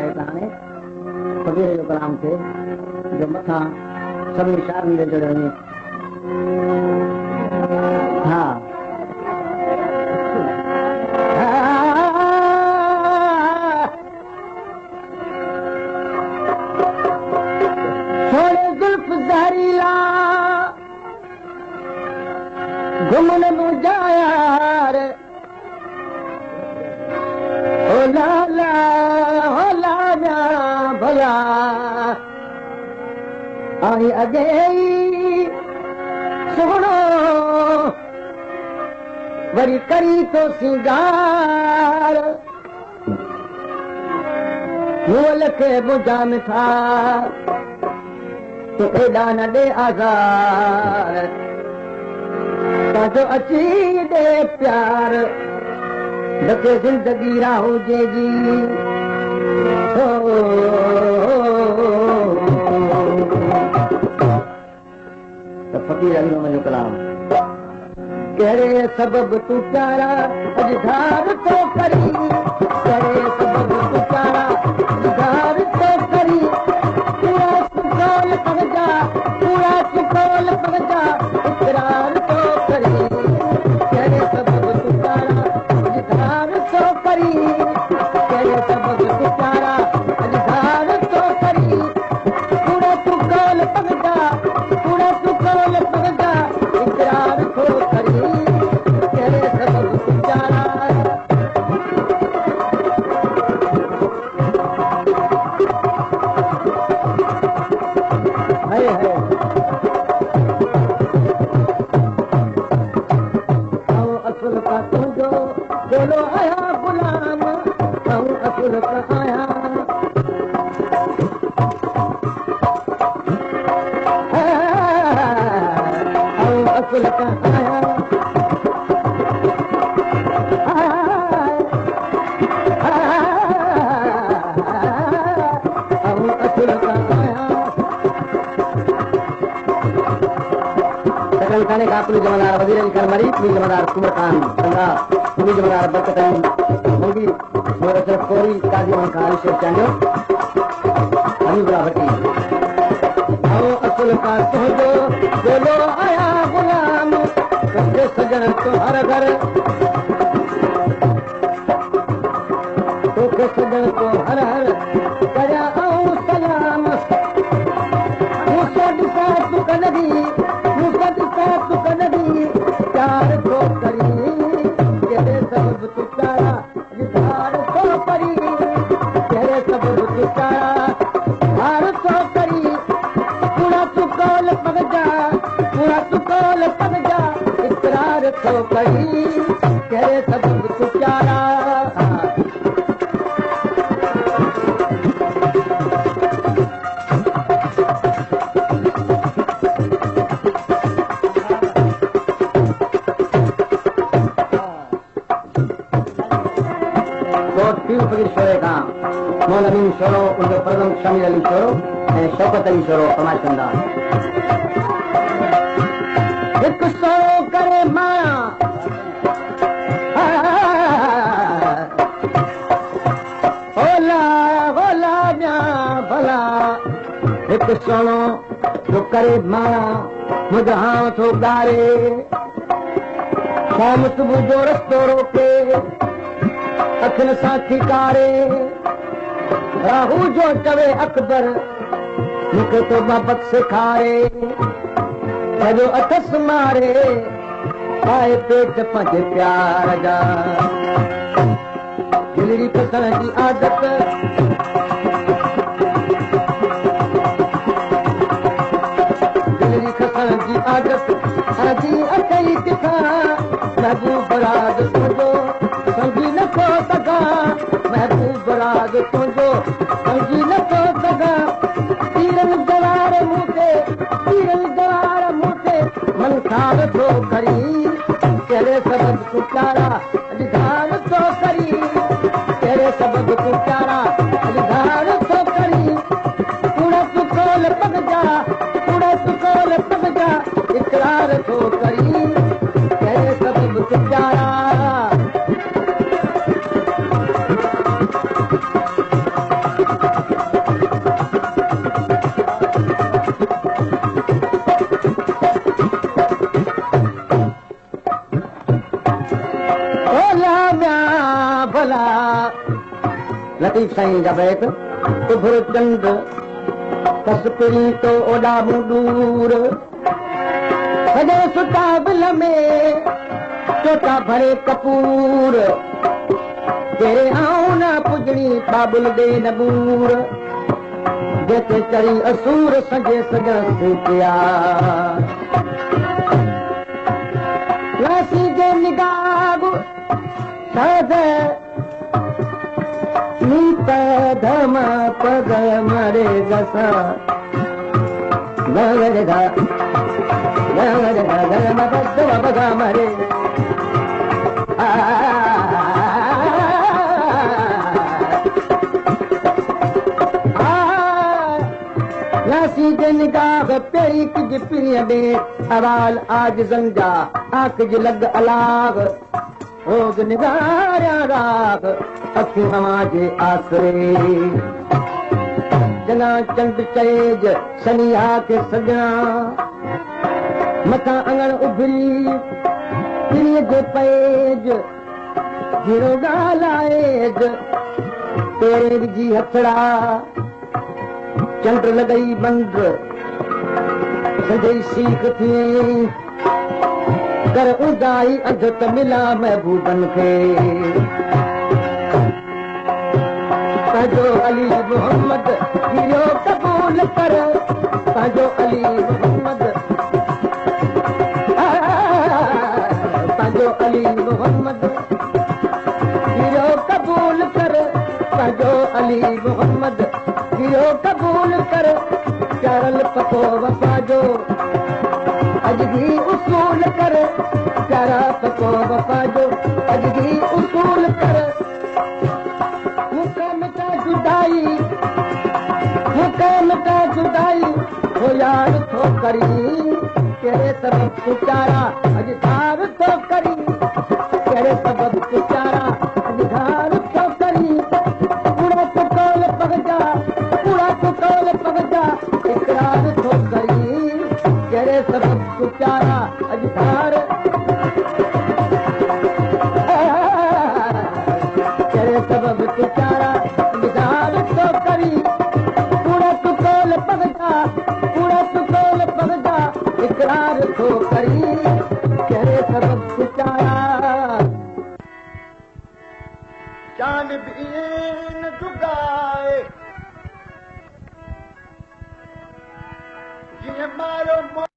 हाणे फकीर जो कलाम थे जो मथा सभी शार में जोड़े हुए हाँ थोड़े जुल्फ जहरीला घुमन मुझायार हो लाला भला आई अगे सोनो वरी करी तो सिंगार मोल के बुझा मिठा तो एडा न दे आज़ार ताजो अची दे प्यार बचे जिंदगी राहू जे जी फकीर अली जो कलाम कहिड़े सबब तू प्यारा अॼु धार तो करी कहिड़े सबब तू प्यारा अॼु धार तो करी पूरा चुकोल पगजा पूरा चुकोल पगजा इकरार तो करी कहिड़े सबब तू प्यारा अॼु धार तो करी कहिड़े सबब तू प्यारा अॼु धार तो करी पूरा चुकोल पगजा पूरा चुकोल पगजा इकरार तो करी कहिड़े सबब तू प्यारा असुल का तुझो बोलो आया गुलाम असुल का आया असुल का आया असुल का आया सकल खाने का पुलिस जमादार वजीर अली करमरी पुलिस जमादार कुमर खान संगा पुलिस जमादार बरकत मुंगी मोर सिर्फ कोरी काजी मन खान शेर चांडियो हनीबुला भट्टी आओ असुल का सोजो बोलो आया गुलाम कंदे सजन तो हर घर तोखे सजन तो हर हर कया आऊं सलाम मुझसे दिसा तू कनदी मुझसे दिसा तू कनदी प्यार तो करी तेरे सबब तू प्यारा धार तो करी तेरे सबब तू प्यारा धार तो करी पूरा चुकोल पगजा पूरा चुकोल पगजा इकरार तो करी तेरे सबब तू प्यारा मोहन अमीन शोरो उनजो परदम शमीर अली शोरो ऐं शौकत अली शोरो फरमाइश कंदा हिकु शोरो करे माया होला होला ॿिया भला हिकु शोरो जो करे माया मुझां थो ॻारे शाम सुबुह जो रस्तो रोके अखियुनि सां खिकारे राहू जो चवे अकबर मूंखे तो मोहबत सेखारे सॼो अथस मारे पाए पेट पंहिंजे प्यार जा दिलड़ी फसण जी आदत दिलड़ी खसण जी आदत अजी अथई किथां महबूब राज तुंहिंजो समझी नथो सघां महबूब राज तुंहिंजो समझी नथो सघां तीरन जवार मूं ते मन खार थो करी कहिड़े सबब तूं प्यारा अॼु धार थो करी कहिड़े सबब तूं प्यारा अॼु धार थो करी पूरा चुकोल पगजा पूरा चुकोल पगजा इकरार थो करी कहिड़े सबब तूं प्यारा लतीफ़ साईं जा बैत उभर चंद कसपरी तो ओॾा मूं दूर सॼे सुताबिल में चोटा भरे कपूर तेरे आऊं न पुॼणी बाबुल दे नबूर जेके चढ़ी असूर सॼे सॼण सूटिया लासी जे निगाह साध नीत धम पद मरे गसा गरे गा गरे गा गरे मा पद बगा मरे लासी जे निगाह पेरी कुझ पिरीअ में अवाल आज ज़ंजा आख जी लग अलाग होग निगारिया राग अखियूं हवा जे आसरे जना चंड चएज सनिया खे सॼणा मथां अङण उभरी पिरीअ जे पेज जीरो ॻाल्हाएज तेरे विझी हथड़ा चंड लॻई बंद सॼी सीख थिए कर उदाई अध त मिला महबूबन खे पंहिंजो अली मोहम्मद हीरो क़बूल कर पंहिंजो अली मोहम्मद पंहिंजो अली मोहम्मद हीरो क़बूल कर पंहिंजो अली मोहम्मद हीरो क़बूल कर चारल पतो वफ़ा जो अॼु भी उसूल कर प्यारा पतो वफ़ा जो अॼु भी उसूल कर मूंखे मिटा जुदाई हो यार थो करी कहिड़े सबब पुचारा अॼु धार थो करी कहिड़े सबब पुचारा अॼु धार थो करी पूरा तुकोल पगजा पूरा तुकोल पगजा इकरार थो करी कहिड़े सबब पुचारा अॼु धार कहिड़े सबब पुचारा अॼु धार थो करी पूरा तुकोल पगजा इकरार थो करी कहिड़े सबब पुचारा चांद भी न चुकाए जीअं मारो